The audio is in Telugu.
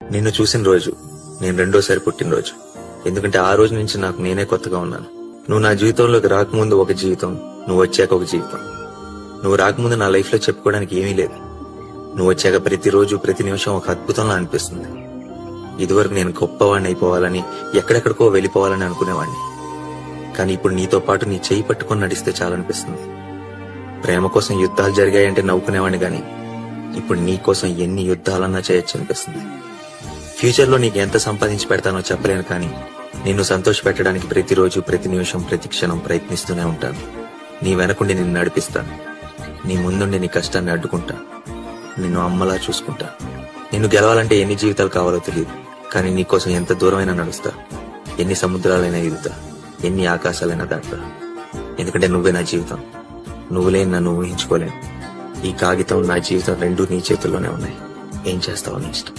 నిన్ను చూసిన రోజు నేను రెండోసారి పుట్టినరోజు. ఎందుకంటే ఆ రోజు నుంచి నాకు నేనే కొత్తగా ఉన్నాను. నువ్వు నా జీవితంలోకి రాకముందు ఒక జీవితం, నువ్వు వచ్చాక ఒక జీవితం. నువ్వు రాకముందు నా లైఫ్ లో చెప్పుకోవడానికి ఏమీ లేదు. నువ్వు వచ్చాక ప్రతిరోజు ప్రతి నిమిషం ఒక అద్భుతంలా అనిపిస్తుంది. ఇదివరకు నేను గొప్పవాడిని అయిపోవాలని, ఎక్కడెక్కడికో వెళ్ళిపోవాలని అనుకునేవాడిని. కానీ ఇప్పుడు నీతో పాటు నీ చెయ్యి పట్టుకొని నడిస్తే చాలనిపిస్తుంది. ప్రేమ కోసం యుద్ధాలు జరిగాయంటే నవ్వుకునేవాడిని గాని ఇప్పుడు నీ కోసం ఎన్ని యుద్ధాలన్నా చేయొచ్చు అనిపిస్తుంది. ఫ్యూచర్ లో నీకు ఎంత సంపాదించి పెడతానో చెప్పలేను, కానీ నిన్ను సంతోష పెట్టడానికి ప్రతిరోజు ప్రతి నిమిషం ప్రతి క్షణం ప్రయత్నిస్తూనే ఉంటాను. నీ వెనకుండి నిన్ను నడిపిస్తాను. నీ ముందుండి నీ కష్టాన్ని అడ్డుకుంటా. నిన్ను అమ్మలా చూసుకుంటా. నిన్ను గెలవాలంటే ఎన్ని జీవితాలు కావాలో తెలియదు, కానీ నీకోసం ఎంత దూరమైనా నడుస్తా. ఎన్ని సముద్రాలైనా ఎదుగుతా, ఎన్ని ఆకాశాలైనా దాటుతా. ఎందుకంటే నువ్వే నా జీవితం. నువ్వు లేని నన్ను ఊహించుకోలేను. ఈ కాగితం, నా జీవితం రెండూ నీ చేతుల్లోనే ఉన్నాయి. ఏం చేస్తావో నీ ఇష్టం.